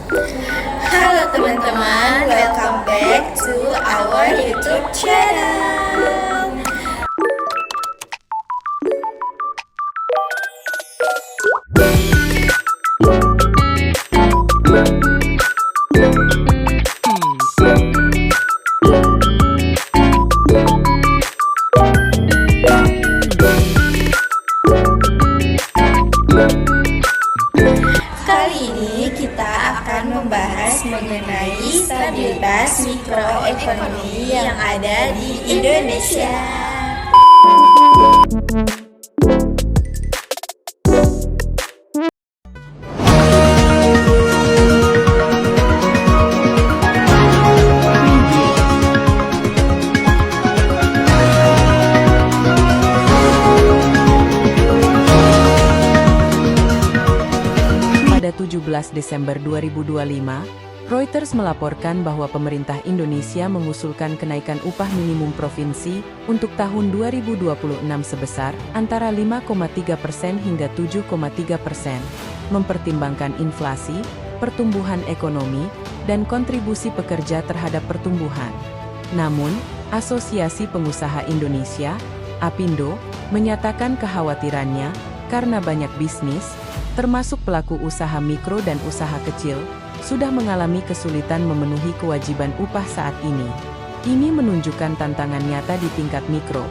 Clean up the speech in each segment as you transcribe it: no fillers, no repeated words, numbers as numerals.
Halo teman-teman, welcome back to our YouTube channel. Kali ini kita akan membahas mengenai stabilitas mikroekonomi yang ada di Indonesia. Pada 17 Desember 2025, Reuters melaporkan bahwa pemerintah Indonesia mengusulkan kenaikan upah minimum provinsi untuk tahun 2026 sebesar antara 5,3% hingga 7,3%, mempertimbangkan inflasi, pertumbuhan ekonomi, dan kontribusi pekerja terhadap pertumbuhan. Namun, Asosiasi Pengusaha Indonesia, APindo, menyatakan kekhawatirannya karena banyak bisnis, termasuk pelaku usaha mikro dan usaha kecil, sudah mengalami kesulitan memenuhi kewajiban upah saat ini. Ini menunjukkan tantangan nyata di tingkat mikro.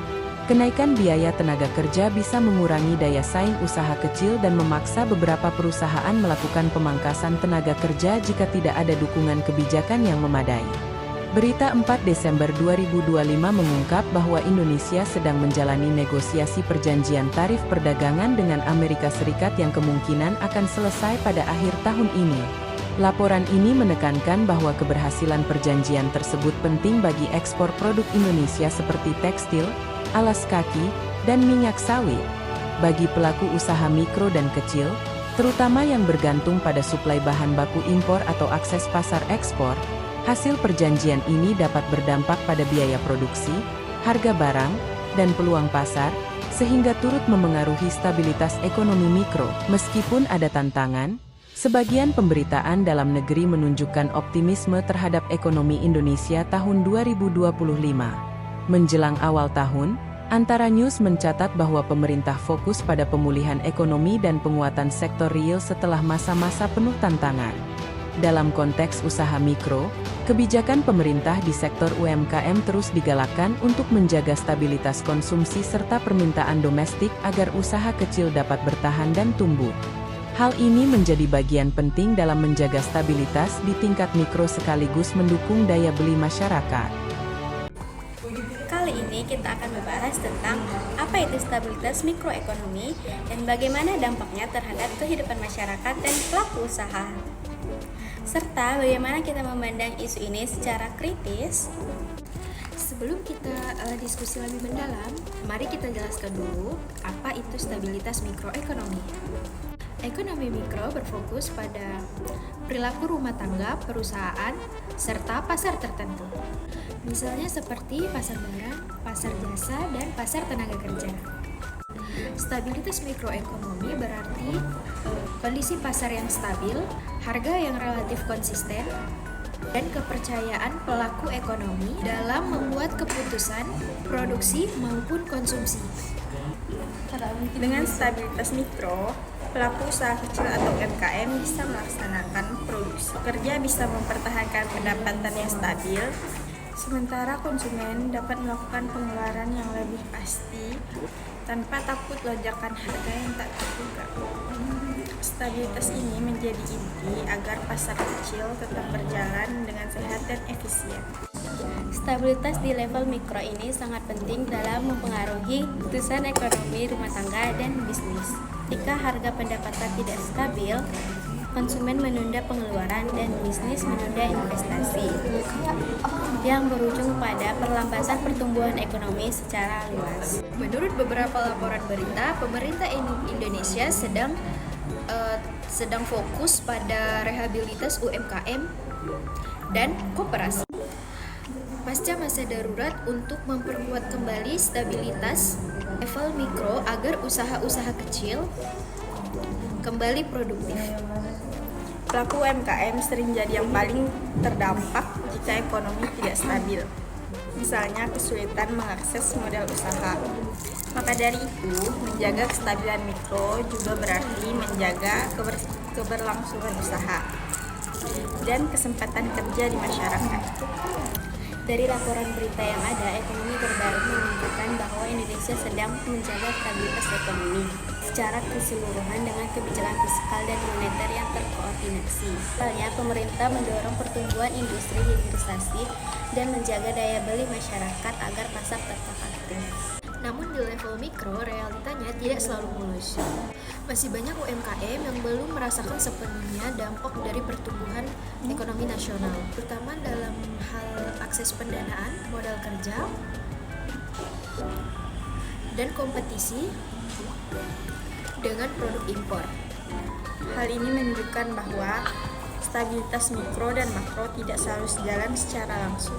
Kenaikan biaya tenaga kerja bisa mengurangi daya saing usaha kecil dan memaksa beberapa perusahaan melakukan pemangkasan tenaga kerja jika tidak ada dukungan kebijakan yang memadai. Berita 4 Desember 2025 mengungkap bahwa Indonesia sedang menjalani negosiasi perjanjian tarif perdagangan dengan Amerika Serikat yang kemungkinan akan selesai pada akhir tahun ini. Laporan ini menekankan bahwa keberhasilan perjanjian tersebut penting bagi ekspor produk Indonesia seperti tekstil, alas kaki, dan minyak sawit. Bagi pelaku usaha mikro dan kecil, terutama yang bergantung pada suplai bahan baku impor atau akses pasar ekspor, hasil perjanjian ini dapat berdampak pada biaya produksi, harga barang, dan peluang pasar, sehingga turut memengaruhi stabilitas ekonomi mikro. Meskipun ada tantangan, sebagian pemberitaan dalam negeri menunjukkan optimisme terhadap ekonomi Indonesia tahun 2025. Menjelang awal tahun, Antara News mencatat bahwa pemerintah fokus pada pemulihan ekonomi dan penguatan sektor real setelah masa-masa penuh tantangan. Dalam konteks usaha mikro, kebijakan pemerintah di sektor UMKM terus digalakkan untuk menjaga stabilitas konsumsi serta permintaan domestik agar usaha kecil dapat bertahan dan tumbuh. Hal ini menjadi bagian penting dalam menjaga stabilitas di tingkat mikro sekaligus mendukung daya beli masyarakat. Kali ini kita akan membahas tentang apa itu stabilitas mikroekonomi dan bagaimana dampaknya terhadap kehidupan masyarakat dan pelaku usaha. Serta bagaimana kita memandang isu ini secara kritis. Sebelum kita diskusi lebih mendalam, mari kita jelaskan dulu apa itu stabilitas mikroekonomi. Ekonomi mikro berfokus pada perilaku rumah tangga, perusahaan, serta pasar tertentu. Misalnya seperti pasar barang, pasar jasa, dan pasar tenaga kerja. Stabilitas mikroekonomi berarti kondisi pasar yang stabil, harga yang relatif konsisten, dan kepercayaan pelaku ekonomi dalam membuat keputusan produksi maupun konsumsi. Dengan stabilitas mikro, pelaku usaha kecil atau UMKM bisa melaksanakan produksi. Pekerja bisa mempertahankan pendapatan yang stabil, sementara konsumen dapat melakukan pengeluaran yang lebih pasti tanpa takut lonjakan harga yang tak terduga. Stabilitas ini menjadi inti agar pasar kecil tetap berjalan dengan sehat dan efisien. Stabilitas di level mikro ini sangat penting dalam mempengaruhi keputusan ekonomi rumah tangga dan bisnis. Jika harga pendapatan tidak stabil, konsumen menunda pengeluaran dan bisnis menunda investasi, yang berujung pada perlambatan pertumbuhan ekonomi secara luas. Menurut beberapa laporan berita, pemerintah Indonesia sedang fokus pada rehabilitas UMKM dan koperasi. Pasca masa darurat untuk memperkuat kembali stabilitas level mikro agar usaha-usaha kecil kembali produktif. Pelaku UMKM sering jadi yang paling terdampak jika ekonomi tidak stabil. Misalnya kesulitan mengakses modal usaha. Maka dari itu, menjaga kestabilan mikro juga berarti menjaga keberlangsungan usaha dan kesempatan kerja di masyarakat. Dari laporan berita yang ada, ekonomi terbaru menunjukkan bahwa Indonesia sedang menjaga stabilitas ekonomi secara keseluruhan dengan kebijakan fiskal dan moneter yang terkoordinasi. Misalnya, pemerintah mendorong pertumbuhan industri hilirisasi dan menjaga daya beli masyarakat agar pasar tetap aktif. Namun di level mikro, realitanya tidak selalu mulus. Masih banyak UMKM yang belum merasakan sepenuhnya dampak dari pertumbuhan ekonomi nasional, terutama dalam hal akses pendanaan, modal kerja, dan kompetisi dengan produk impor. Hal ini menunjukkan bahwa stabilitas mikro dan makro tidak selalu sejalan secara langsung.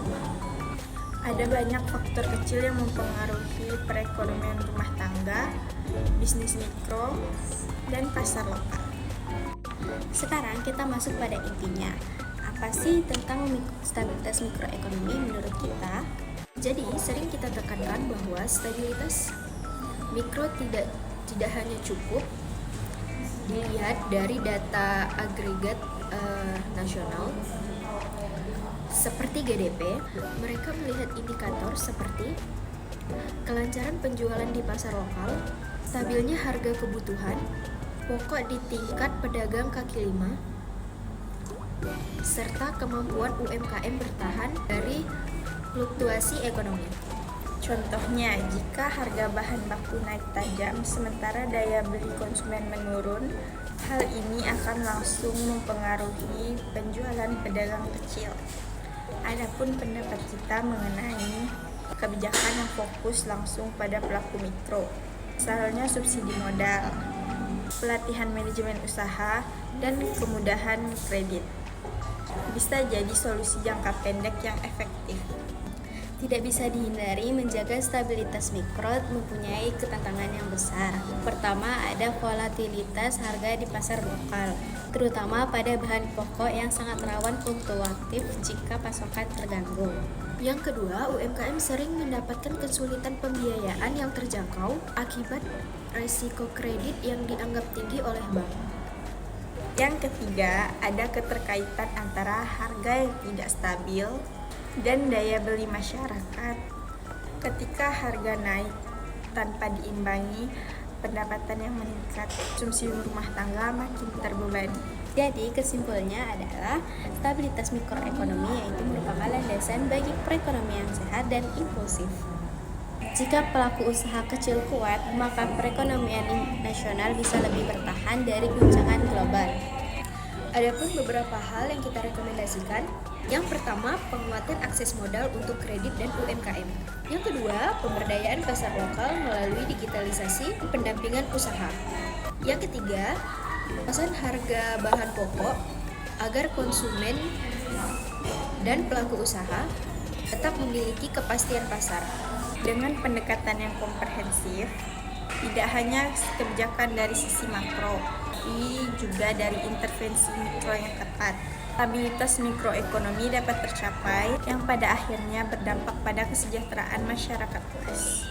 Ada banyak faktor kecil yang mempengaruhi perekonomian rumah tangga, bisnis mikro, dan pasar lokal. Sekarang kita masuk pada intinya. Apa sih tentang stabilitas mikroekonomi menurut kita? Jadi, sering kita tekankan bahwa stabilitas mikro tidak hanya cukup dilihat dari data agregat nasional seperti GDP. Mereka melihat indikator seperti kelancaran penjualan di pasar lokal, stabilnya harga kebutuhan pokok di tingkat pedagang kaki lima, serta kemampuan UMKM bertahan dari fluktuasi ekonomi. Contohnya, jika harga bahan baku naik tajam sementara daya beli konsumen menurun, hal ini akan langsung mempengaruhi penjualan pedagang kecil. Adapun pendapat kita mengenai kebijakan yang fokus langsung pada pelaku mikro, misalnya subsidi modal, pelatihan manajemen usaha, dan kemudahan kredit, bisa jadi solusi jangka pendek yang efektif. Tidak bisa dihindari, menjaga stabilitas mikro mempunyai ketantangan yang besar. Pertama, ada volatilitas harga di pasar lokal, terutama pada bahan pokok yang sangat rawan fluktuatif jika pasokan terganggu. Yang kedua, UMKM sering mendapatkan kesulitan pembiayaan yang terjangkau akibat risiko kredit yang dianggap tinggi oleh bank. Yang ketiga, ada keterkaitan antara harga yang tidak stabil dan daya beli masyarakat. Ketika harga naik tanpa diimbangi pendapatan yang meningkat, konsumsi rumah tangga makin terbebani. Jadi kesimpulannya adalah stabilitas mikroekonomi yaitu merupakan landasan bagi perekonomian sehat dan inklusif. Jika pelaku usaha kecil kuat, maka perekonomian nasional bisa lebih bertahan dari guncangan global. Adapun beberapa hal yang kita rekomendasikan. Yang pertama, penguatan akses modal untuk kredit dan UMKM. Yang kedua, pemberdayaan pasar lokal melalui digitalisasi pendampingan usaha. Yang ketiga, pengawasan harga bahan pokok agar konsumen dan pelaku usaha tetap memiliki kepastian pasar. Dengan pendekatan yang komprehensif, tidak hanya kebijakan dari sisi makro, tapi juga dari intervensi mikro yang tepat. Stabilitas mikroekonomi dapat tercapai yang pada akhirnya berdampak pada kesejahteraan masyarakat luas.